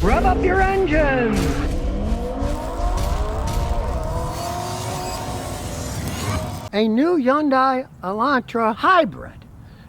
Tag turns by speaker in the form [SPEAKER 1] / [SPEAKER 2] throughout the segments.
[SPEAKER 1] Rev up your engines! A new Hyundai Elantra Hybrid.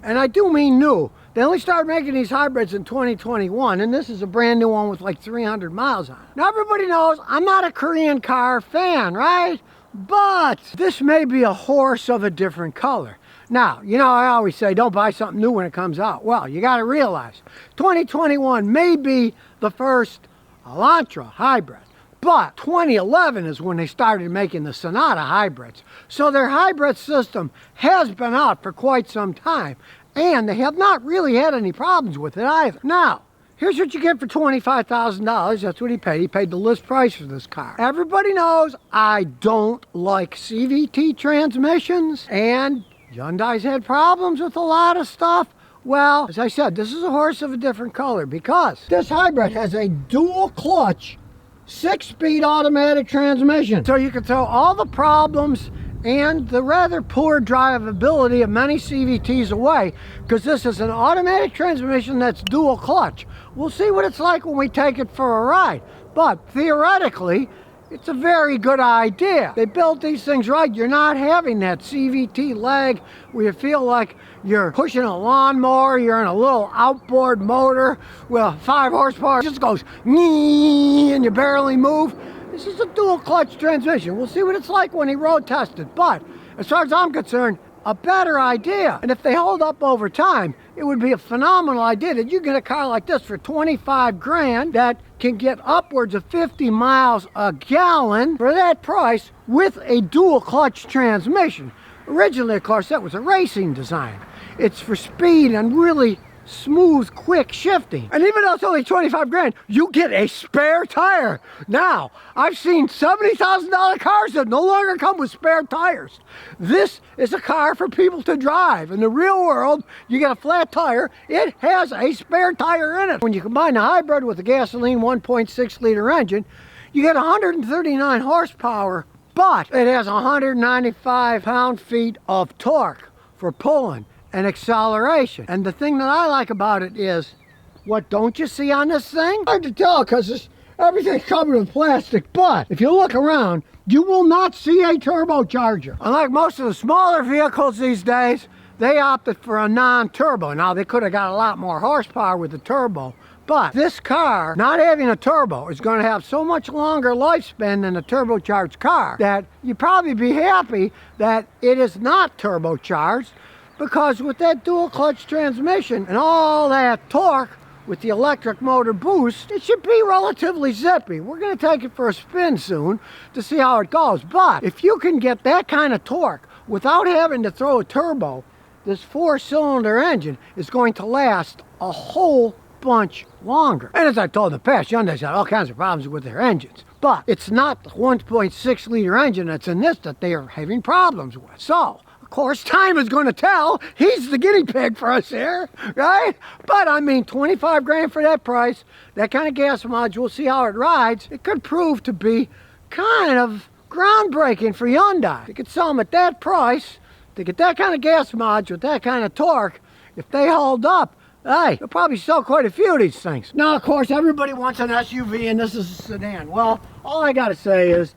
[SPEAKER 1] And I do mean new. They only started making these hybrids in 2021, and this is a brand new one with like 300 miles on it. Now everybody knows I'm not a Korean car fan, right? But this may be a horse of a different color. Now, you know, I always say don't buy something new when it comes out. Well, you got to realize 2021 may be the first Elantra Hybrid. But 2011 is when they started making the Sonata hybrids. So their hybrid system has been out for quite some time. And they have not really had any problems with it either. Now, here's what you get for $25,000. That's what he paid. He paid the list price for this car. Everybody knows I don't like CVT transmissions. And Hyundai's had problems with a lot of stuff. Well, as I said, this is a horse of a different color because this hybrid has a dual clutch 6-speed automatic transmission. So you can throw all the problems and the rather poor drivability of many CVTs away because this is an automatic transmission that's dual clutch. We'll see what it's like when we take it for a ride. But theoretically, it's a very good idea. They built these things right. You're not having that CVT lag where you feel like you're pushing a lawnmower, you're in a little outboard motor with 5 horsepower, it just goes and you barely move. This is a dual clutch transmission. We'll see what it's like when he road tested. But as far as I'm concerned, a better idea. And if they hold up over time, it would be a phenomenal idea that you get a car like this for 25 grand that can get upwards of 50 miles a gallon for that price with a dual clutch transmission. Originally, of course, that was a racing design. It's for speed and really smooth, quick shifting. And even though it's only 25 grand, you get a spare tire. Now, I've seen $70,000 cars that no longer come with spare tires. This is a car for people to drive. In the real world, you get a flat tire, it has a spare tire in it. When you combine the hybrid with the gasoline 1.6 liter engine, you get 139 horsepower, but it has 195 pound-feet of torque for pulling and acceleration. And the thing that I like about it is, what don't you see on this thing? Hard to tell because everything's covered with plastic, but if you look around, you will not see a turbocharger. Unlike most of the smaller vehicles these days, they opted for a non-turbo. Now, they could have got a lot more horsepower with the turbo, but this car, not having a turbo, is going to have so much longer lifespan than a turbocharged car that you'd probably be happy that it is not turbocharged. Because with that dual clutch transmission and all that torque with the electric motor boost, it should be relatively zippy. We're going to take it for a spin soon to see how it goes. But if you can get that kind of torque without having to throw a turbo, this 4-cylinder engine is going to last a whole bunch longer. And as I've told in the past, Hyundai's had all kinds of problems with their engines. But it's not the 1.6 liter engine that's in this that they are having problems with. So, of course, time is going to tell. He's the guinea pig for us here, right? But I mean, 25 grand for that price, that kind of gas mileage, we'll see how it rides. It could prove to be kind of groundbreaking for Hyundai. You could sell them at that price, to get that kind of gas mileage with that kind of torque. If they hold up, hey, they'll probably sell quite a few of these things. Now, of course, everybody wants an SUV, and this is a sedan. Well, all I got to say is,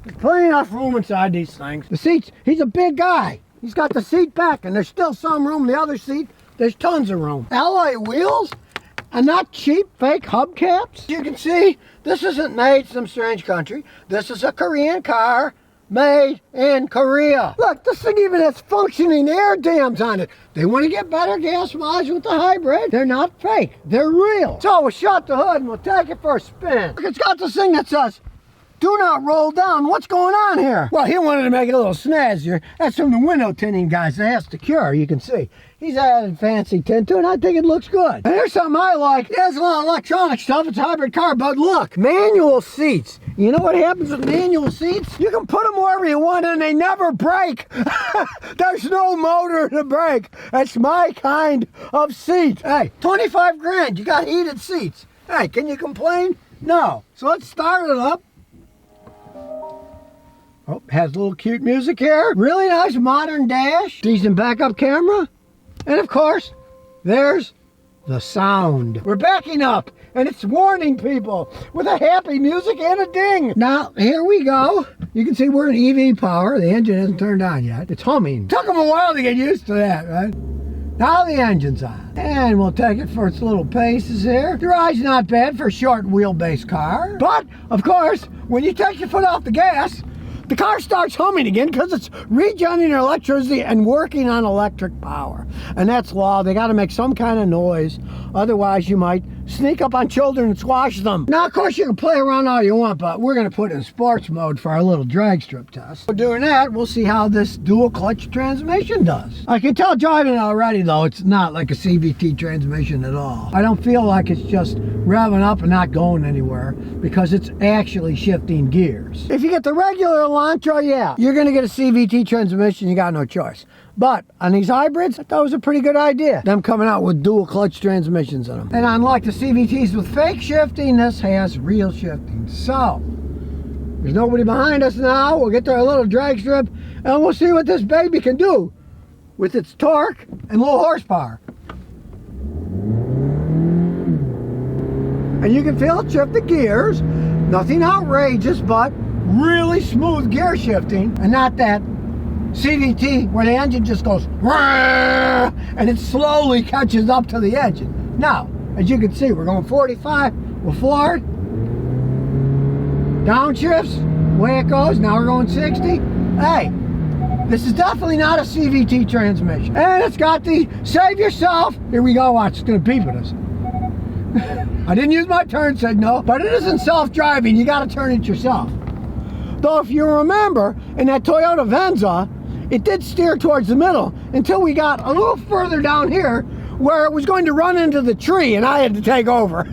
[SPEAKER 1] there's plenty enough room inside these things. The seats, he's a big guy. He's got the seat back, and there's still some room. The other seat, there's tons of room. Alloy wheels, and not cheap fake hubcaps. You can see, this isn't made in some strange country. This is a Korean car made in Korea. Look, this thing even has functioning air dams on it. They want to get better gas mileage with the hybrid. They're not fake, they're real. So we'll shut the hood and we'll take it for a spin. Look, it's got this thing that says, do not roll down. What's going on here? Well, he wanted to make it a little snazzier. That's from the window tinting guys. It has to cure, you can see. He's added fancy tint to it, and I think it looks good. And here's something I like. It has a lot of electronic stuff. It's a hybrid car, but look, manual seats. You know what happens with manual seats? You can put them wherever you want, and they never break. There's no motor to break. That's my kind of seat. Hey, 25 grand. You got heated seats. Hey, can you complain? No. So let's start it up. Oh, has a little cute music here. Really nice modern dash. Decent backup camera. And of course, there's the sound. We're backing up, and it's warning people with a happy music and a ding. Now, here we go. You can see we're in EV power. The engine isn't turned on yet. It's humming. Took them a while to get used to that, right? Now the engine's on. And we'll take it for its little paces here. The ride's not bad for a short wheelbase car. But, of course, when you take your foot off the gas, the car starts humming again because it's regenerating electricity and working on electric power. And that's law. They got to make some kind of noise. Otherwise, you might sneak up on children and squash them. Now, of course, you can play around all you want, but we're going to put it in sports mode for our little drag strip test. We're doing that. We'll see how this dual clutch transmission does. I can tell driving it already, though, it's not like a CVT transmission at all. I don't feel like it's just revving up and not going anywhere because it's actually shifting gears. If you get the regular Elantra, yeah, you're going to get a CVT transmission. You got no choice. But on these hybrids, I thought it was a pretty good idea, them coming out with dual clutch transmissions in them. And unlike the CVTs with fake shifting, this has real shifting. So, there's nobody behind us now. We'll get to our little drag strip, and we'll see what this baby can do with its torque and low horsepower. And you can feel it shift the gears. Nothing outrageous, but really smooth gear shifting, and not that CVT where the engine just goes and it slowly catches up to the engine. Now, as you can see, we're going 45, we're floored, downshifts, way it goes. Now we're going 60. Hey, this is definitely not a CVT transmission. And it's got the save yourself. Here we go, watch, it's gonna beep at us. I didn't use my turn signal, but it isn't self-driving, you gotta turn it yourself. Though if you remember, in that Toyota Venza, it did steer towards the middle until we got a little further down here where it was going to run into the tree and I had to take over.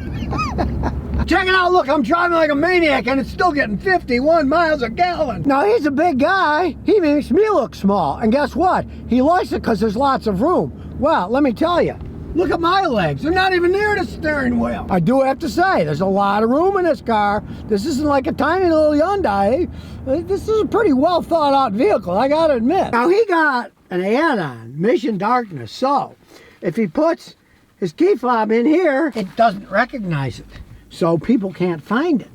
[SPEAKER 1] Check it out, look, I'm driving like a maniac and it's still getting 51 miles a gallon. Now he's a big guy, he makes me look small, and guess what? He likes it because there's lots of room. Well, let me tell you, look at my legs, they're not even near the steering wheel. I do have to say, there's a lot of room in this car. This isn't like a tiny little Hyundai. This is a pretty well thought out vehicle, I gotta admit. Now he got an add-on, Mission Darkness, so if he puts his key fob in here, it doesn't recognize it. So people can't find it.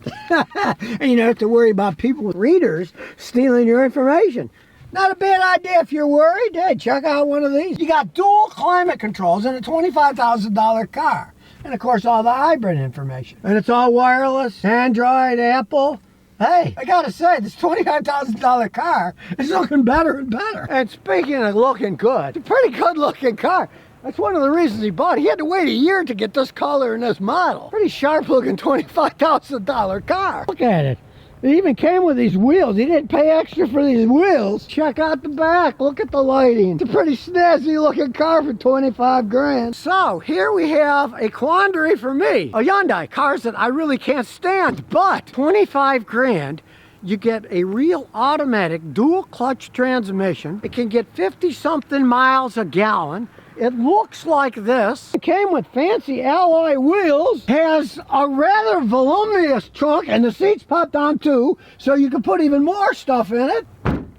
[SPEAKER 1] And you don't have to worry about people with readers stealing your information. Not a bad idea if you're worried. Hey, check out one of these. You got dual climate controls in a $25,000 car. And of course, all the hybrid information. And it's all wireless, Android, Apple. Hey, I gotta say, this $25,000 car is looking better and better. And speaking of looking good, it's a pretty good looking car. That's one of the reasons he bought it. He had to wait a year to get this color and this model. Pretty sharp looking $25,000 car. Look at it. It even came with these wheels. He didn't pay extra for these wheels. Check out the back. Look at the lighting. It's a pretty snazzy looking car for 25 grand. So here we have a quandary for me. A Hyundai, cars that I really can't stand, but 25 grand, you get a real automatic dual clutch transmission. It can get 50 something miles a gallon. It looks like this. It came with fancy alloy wheels, has a rather voluminous trunk, and the seats pop down too, so you can put even more stuff in it.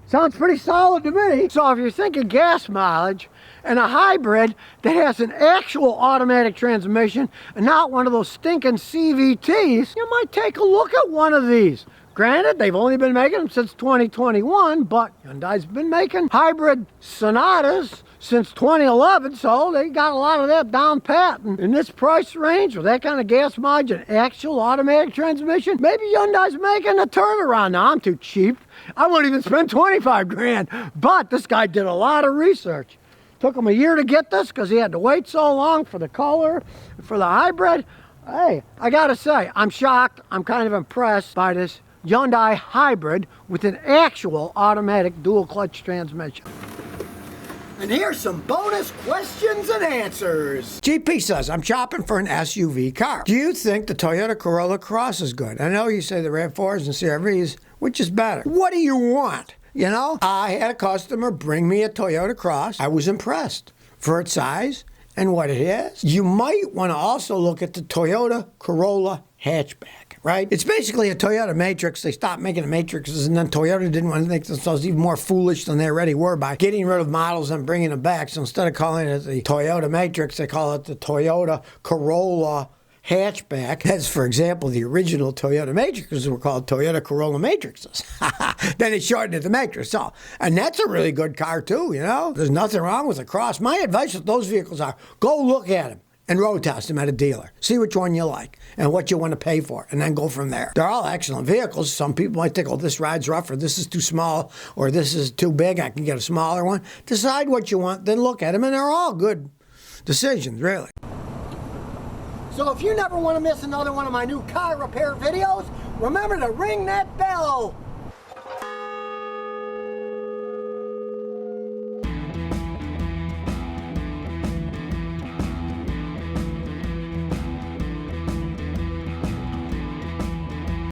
[SPEAKER 1] Sounds pretty solid to me. So if you're thinking gas mileage and a hybrid that has an actual automatic transmission and not one of those stinking CVTs, you might take a look at one of these. Granted, they've only been making them since 2021, but Hyundai's been making hybrid Sonatas since 2011, so they got a lot of that down pat. And in this price range, with that kind of gas mileage and actual automatic transmission, maybe Hyundai's making a turnaround. Now, I'm too cheap. I won't even spend 25 grand, but this guy did a lot of research. Took him a year to get this because he had to wait so long for the color, for the hybrid. Hey, I gotta say, I'm shocked. I'm kind of impressed by this Hyundai Hybrid with an actual automatic dual clutch transmission. And here's some bonus questions and answers. GP says, I'm shopping for an SUV car. Do you think the Toyota Corolla Cross is good? I know you say the RAV4s and CR-Vs, which is better? What do you want? You know, I had a customer bring me a Toyota Cross. I was impressed for its size and what it is. You might want to also look at the Toyota Corolla hatchback, right? It's basically a Toyota Matrix. They stopped making the Matrixes, and then Toyota didn't want to make themselves even more foolish than they already were by getting rid of models and bringing them back. So instead of calling it the Toyota Matrix, they call it the Toyota Corolla hatchback. As for example, the original Toyota Matrixes were called Toyota Corolla Matrixes. Then they shortened it to Matrix. So, and that's a really good car too, you know? There's nothing wrong with a Cross. My advice with those vehicles are, go look at them and road test them at a dealer. See which one you like and what you want to pay for, and then go from there. They're all excellent vehicles. Some people might think, oh, this ride's rough, or this is too small, or this is too big, I can get a smaller one. Decide what you want, then look at them, and they're all good decisions, really. So if you never want to miss another one of my new car repair videos, remember to ring that bell.